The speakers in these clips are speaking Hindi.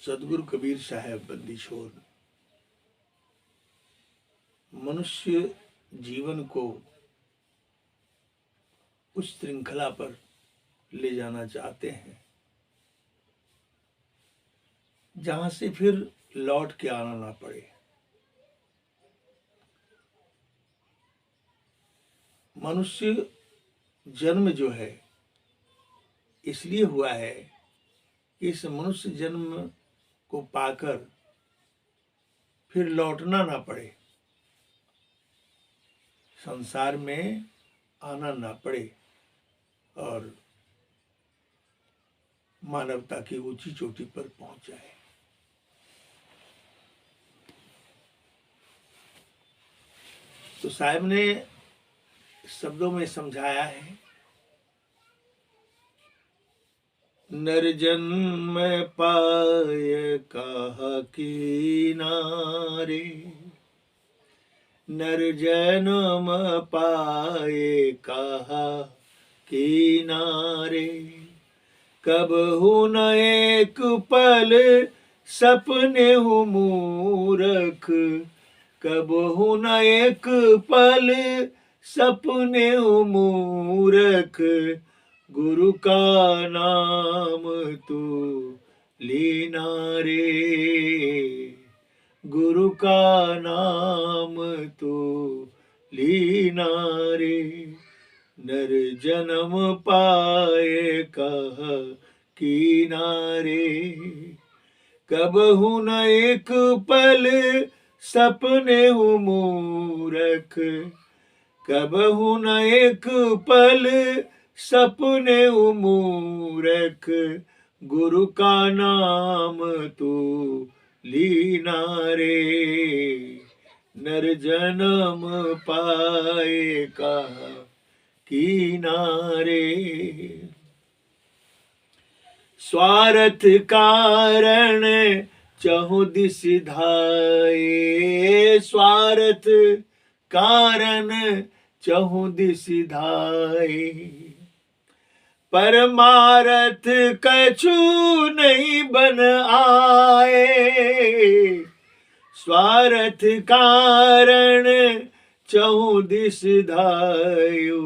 सदगुरु कबीर साहब बंदी छोड़ मनुष्य जीवन को उस श्रृंखला पर ले जाना चाहते हैं जहां से फिर लौट के आना ना पड़े। मनुष्य जन्म जो है इसलिए हुआ है कि इस मनुष्य जन्म को पाकर फिर लौटना ना पड़े, संसार में आना ना पड़े और मानवता की ऊंची चोटी पर पहुंच जाए। तो साहब ने शब्दों में समझाया है, नर जन्म पाए कहा किनारे, नर जन्म पाए कहा किनारे, कब हूँ न एक पल सपने हूँ मूरख, कब हूँ न एक पल सपने हूँ मूरख, गुरु का नाम तू लीना रे, गुरु का नाम तू लीना रे, नर जन्म पाए कहा किनारे, कब हूँ न एक पल सपने हूँ मूरख, कब हूँ न एक पल सपने हूँ मूरख, गुरु का नाम तू लीना रे, नर जन्म पाए कहा किनारे, स्वार्थ कारण चहु दिस धाये, स्वार्थ कारण चहु दिस धाये, परमारथ कछु नहीं बन आए, स्वार्थ कारण चहु दिस धायो,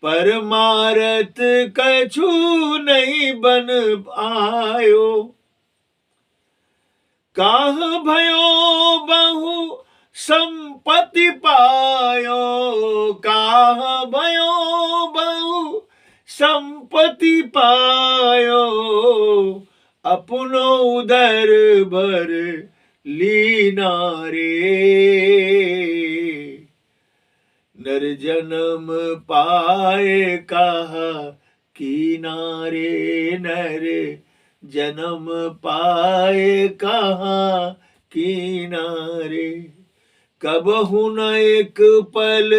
परमारथ कछु नहीं बन आयो, काह भयो बहु संपत्ति पायो, काह भयो बहु संपत्ति पायो, अपनो उदर भर लीना रे, नर जन्म पाए कहा किनारे, नर जन्म पाए कहा किनारे, कब हूँ न एक पल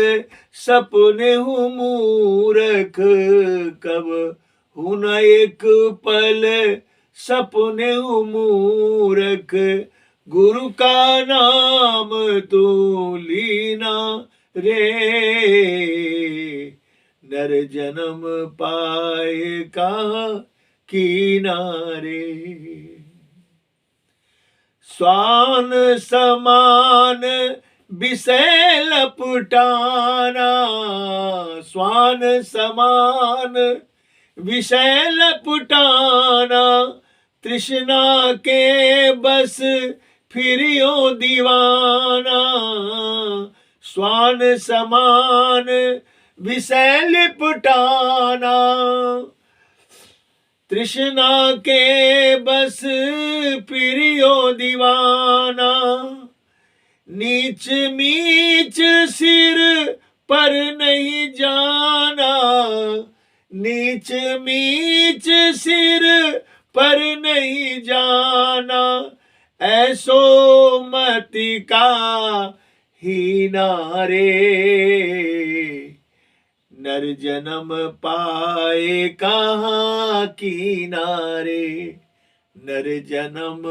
सपने हूँ मूरख, कब हूँ न एक पल सपने हूँ मूरख, गुरु का नाम तू लीना रे, नर जन्म पाए कहा किनारे, स्वान समान विषय लपटाना, स्वान समान विषय लपटाना, तृष्णा के बस फिरियो दीवाना, स्वान समान विषय लिपटाना, तृष्णा के बस फिरियो दीवाना, नीच मीच सिर पर नहीं जाना, नीच मीच सिर पर नहीं जाना, ऐसो मति का हीना रे, नर जन्म पाए कहा किनारे, नर जन्म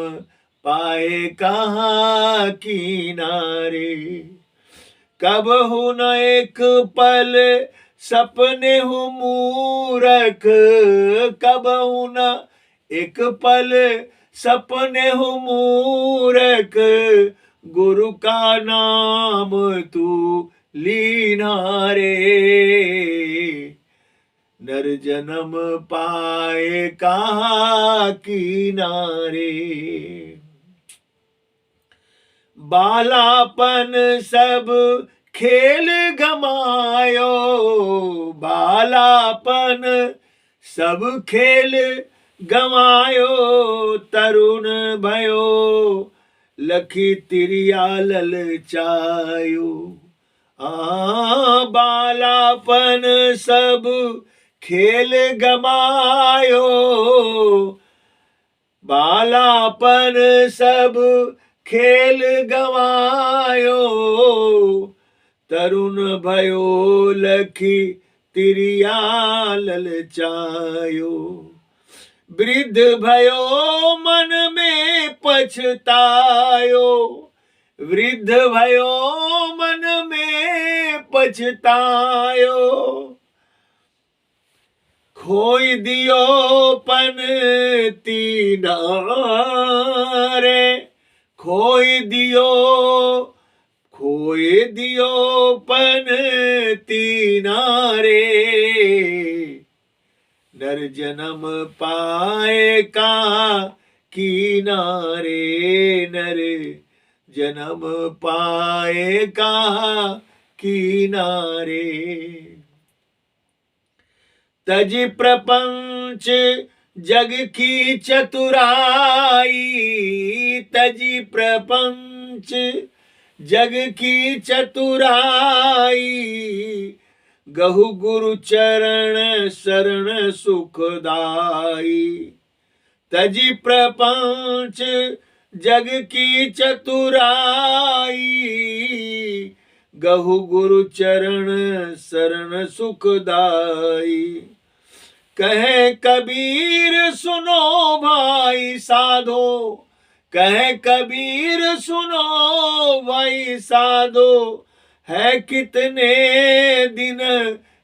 पाए कहा किनारे, कब हूँ न एक पल सपने हूँ मूरख, कब हूँ न एक पल सपने हो मूरख, गुरु का नाम तू लीना रे। नर जन्म पाए कहाँ किनारे। बालापन सब खेल गमायो, बालापन सब खेल गमायो, तरुण भयो लखी तिरिया ललचायो। बालापन सब खेल गमायो, बालापन सब खेल गवायो, तरुण भयो लखी तिरिया ललचायो। वृद्ध भयो मन में पछतायो, वृद्ध भयो मन में पछतायो। खोई दियो पन तीना रे, खोई दियो पन तीना रे। नर जन्म पाए का किनारे, नर जन्म पाए का किनारे। तज प्रपंच जग की चतुराई, तजी प्रपंच जग की चतुराई। गहु गुरु चरण शरण सुखदाई, तजी प्रपंच जग की चतुराई। गहु गुरु चरण शरण सुखदाई। कहे कबीर सुनो भाई साधो, कहे कबीर सुनो भाई साधो। है कितने दिन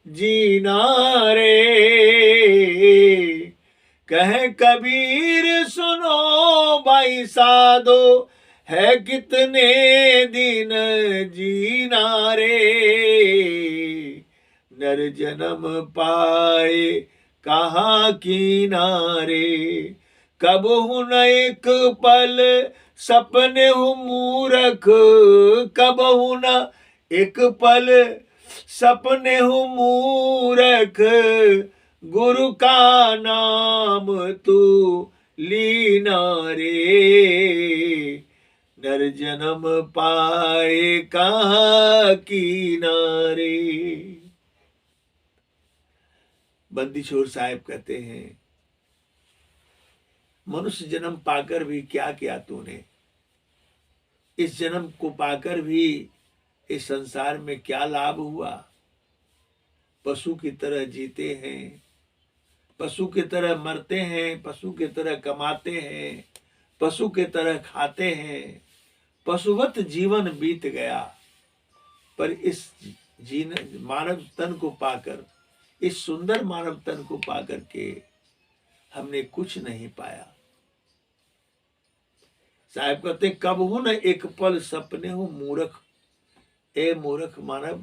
जीना रे, कहे कबीर सुनो भाई साधो। है कितने दिन जीना रे। नर जन्म पाए कहाँ किनारे। कब हूँ न एक पल सपने हूँ मूरख, कब हूँ न एक पल सपने हूँ मूरख। गुरु का नाम तू लीना रे। नर जन्म पाए कहाँ किनारे। बंदी छोर साहब कहते हैं, मनुष्य जन्म पाकर भी क्या किया तूने। इस जन्म को पाकर भी इस संसार में क्या लाभ हुआ। पशु की तरह जीते हैं, पशु की तरह मरते हैं, पशु की तरह कमाते हैं, पशु की तरह खाते हैं। पशुवत जीवन बीत गया। पर इस मानव तन को पाकर, इस सुंदर मानव तन को पाकर के हमने कुछ नहीं पाया। साहब कहते कब हूं न एक पल सपने हूं मूर्ख। ए मूर्ख मानव,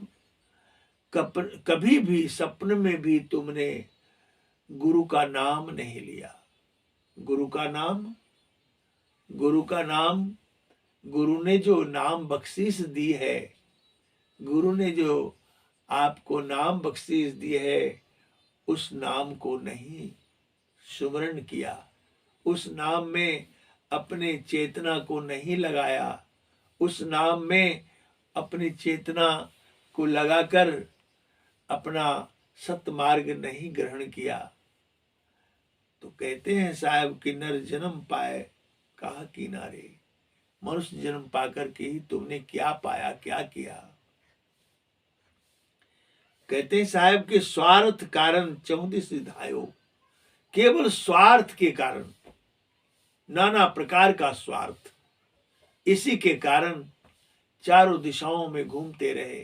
कभी भी सपने में भी तुमने गुरु का नाम नहीं लिया। गुरु का नाम, गुरु का नाम, गुरु ने जो नाम बख्शीश दी है, गुरु ने जो आपको नाम बख्शीश दी है, उस नाम को नहीं सुमरण किया, उस नाम में अपने चेतना को नहीं लगाया, उस नाम में अपनी चेतना को लगाकर अपना सत्मार्ग नहीं ग्रहण किया। तो कहते हैं साहब कि नर जन्म पाए कहा किनारे। मनुष्य जन्म पाकर के ही तुमने क्या पाया, क्या किया। कहते हैं साहब कि स्वार्थ कारण 34 धायो। केवल स्वार्थ के कारण, नाना प्रकार का स्वार्थ, इसी के कारण चारों दिशाओं में घूमते रहे।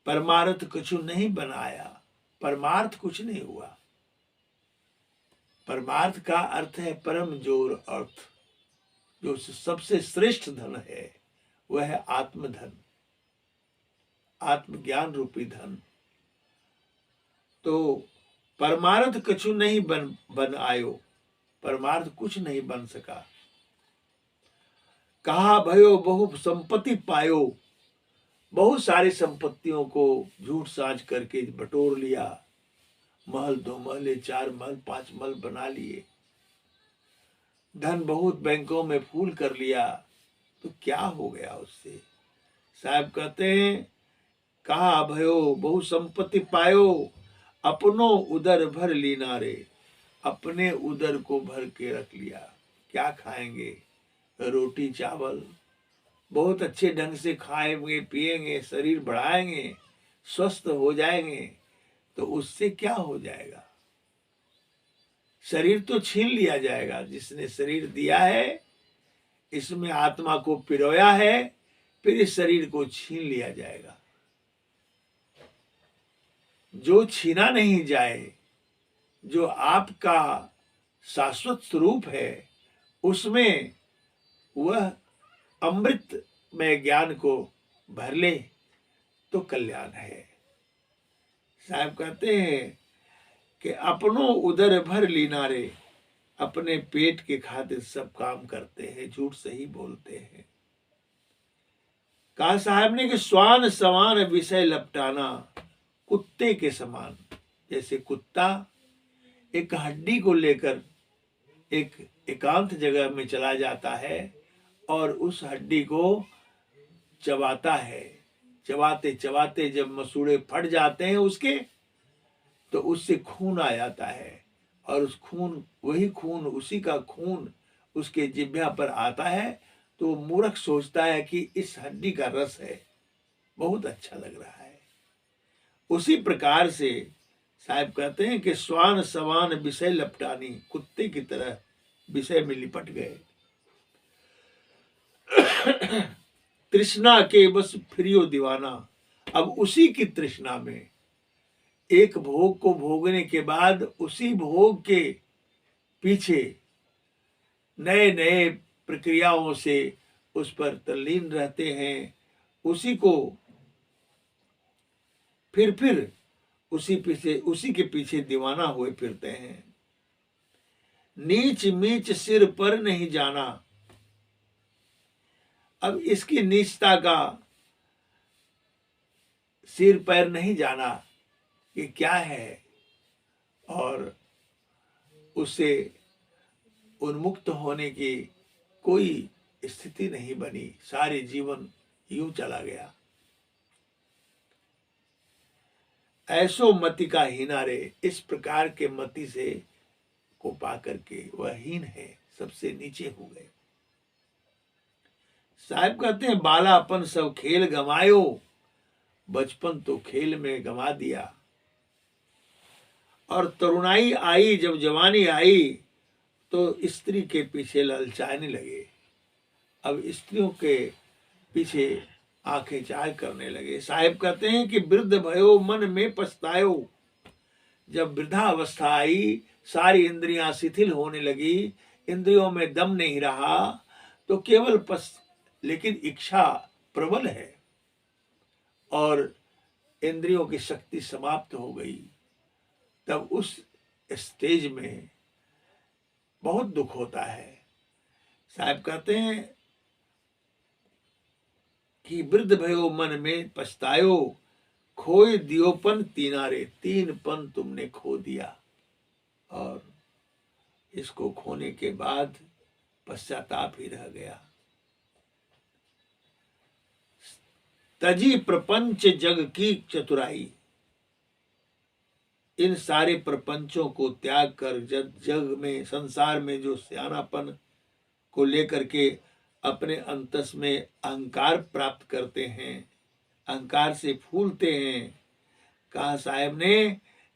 परमार्थ कुछ नहीं बनाया, परमार्थ कुछ नहीं हुआ। परमार्थ का अर्थ है परम जोर अर्थ। जो सबसे श्रेष्ठ धन है वह है आत्मधन, आत्मज्ञान रूपी धन। तो परमार्थ कछु नहीं बन आयो, परमार्थ कुछ नहीं बन सका। कहा भयो बहु संपत्ति पायो, बहुत सारी संपत्तियों को झूठ साझ करके बटोर लिया, महल 2 महल 4 महल 5 महल बना लिए, धन बहुत बैंकों में फूल कर लिया, तो क्या हो गया उससे? साहब कहते हैं कहा भयो बहु संपत्ति पायो, अपनो उदर भर लीना रे, अपने उदर को भर के रख लिया। क्या खाएंगे? रोटी चावल, बहुत अच्छे ढंग से खाएंगे पिएंगे, शरीर बढ़ाएंगे, स्वस्थ हो जाएंगे, तो उससे क्या हो जाएगा? शरीर तो छीन लिया जाएगा। जिसने शरीर दिया है, इसमें आत्मा को पिरोया है, फिर इस शरीर को छीन लिया जाएगा। जो छीना नहीं जाए, जो आपका शाश्वत स्वरूप है, उसमें वह अमृत में ज्ञान को भर ले तो कल्याण है। साहब कहते हैं कि अपनों उदर भर लीना रे, अपने पेट के खातिर सब काम करते हैं, झूठ सही बोलते हैं। कहा साहब ने कि स्वान समान विषय लपटाना, कुत्ते के समान। जैसे कुत्ता एक हड्डी को लेकर एक एकांत जगह में चला जाता है और उस हड्डी को चबाता है, चबाते चबाते जब मसूड़े फट जाते हैं उसके, तो उससे खून आ जाता है, और उस खून, वही खून, उसी का खून उसके जिह्वा पर आता है, तो मूर्ख सोचता है कि इस हड्डी का रस है, बहुत अच्छा लग रहा है। उसी प्रकार से साहब कहते हैं कि स्वान समान विषय लपटानी, कुत्ते की तरह विषय में लिपट गए। तृष्णा के बस फिरियो दीवाना, अब उसी की तृष्णा में, एक भोग को भोगने के बाद उसी भोग के पीछे नए नए प्रक्रियाओं से उस पर तल्लीन रहते हैं, उसी को फिर उसी के पीछे दीवाना हुए फिरते हैं। नीच मीच सिर पर नहीं जाना, अब इसकी नीचता का सिर पैर नहीं जाना कि क्या है, और उससे उन्मुक्त होने की कोई स्थिति नहीं बनी, सारे जीवन यूं चला गया। ऐसो मति का हीना रे, इस प्रकार के मति से को पा करके वह हीन है, सबसे नीचे हो गए। साहब कहते हैं बालापन सब खेल गमायो, बचपन तो खेल में गमा दिया, और तरुणाई आई, जब जवानी आई तो स्त्री के पीछे ललचाने लगे, अब स्त्रियों के पीछे आंखें चाह करने लगे। साहिब कहते हैं कि वृद्ध भयो मन में पछतायो, जब वृद्धावस्था आई, सारी इंद्रियां शिथिल होने लगी, इंद्रियों में दम नहीं रहा, तो केवल लेकिन इच्छा प्रबल है और इंद्रियों की शक्ति समाप्त हो गई, तब उस स्टेज में बहुत दुख होता है। साहब कहते हैं कि वृद्ध भयो मन में पछतायो, खोए दियोपन तीनारे, 3 पन तुमने खो दिया, और इसको खोने के बाद पश्चाताप ही रह गया। तजी प्रपंच जग की चतुराई, इन सारे प्रपंचों को त्याग कर जग में, संसार में जो सियानापन को लेकर के अपने अंतस में अहंकार प्राप्त करते हैं, अहंकार से फूलते हैं, कहा साहब ने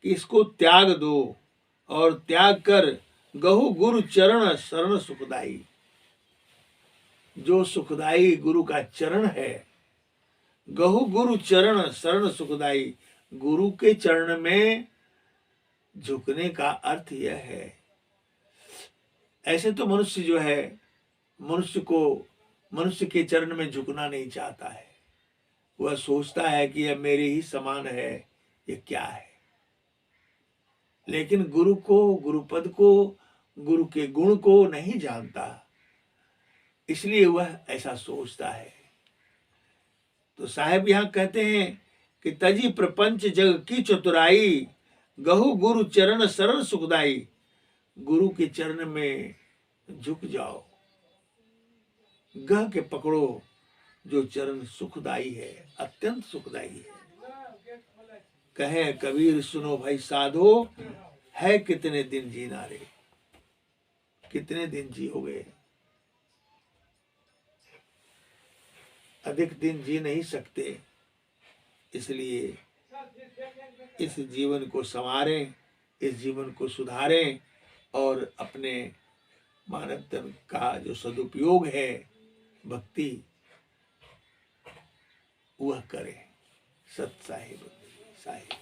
कि इसको त्याग दो, और त्याग कर गहु गुरु चरण शरण सुखदाई, जो सुखदाई गुरु का चरण है, गहु गुरु चरण शरण सुखदाई, गुरु के चरण में झुकने का अर्थ यह है ऐसे तो मनुष्य जो है, मनुष्य के चरण में झुकना नहीं चाहता है। वह सोचता है कि यह मेरे ही समान है, ये क्या है। लेकिन गुरु को, गुरुपद को, गुरु के गुण को नहीं जानता, इसलिए वह ऐसा सोचता है। तो साहब यहाँ कहते हैं कि तजी प्रपंच जग की चतुराई, गहु गुरु चरण शरण सुखदाई। गुरु के चरण में झुक जाओ, गह के पकड़ो, जो चरण सुखदाई है, अत्यंत सुखदाई है। कहे कबीर सुनो भाई साधो, है कितने दिन जीना रे। कितने दिन जियोगे, अधिक दिन जी नहीं सकते। इसलिए इस जीवन को संवारें, इस जीवन को सुधारें और अपने मानव धर्म का जो सदुपयोग है भक्ति, वह करें। सत साहिब साहिब।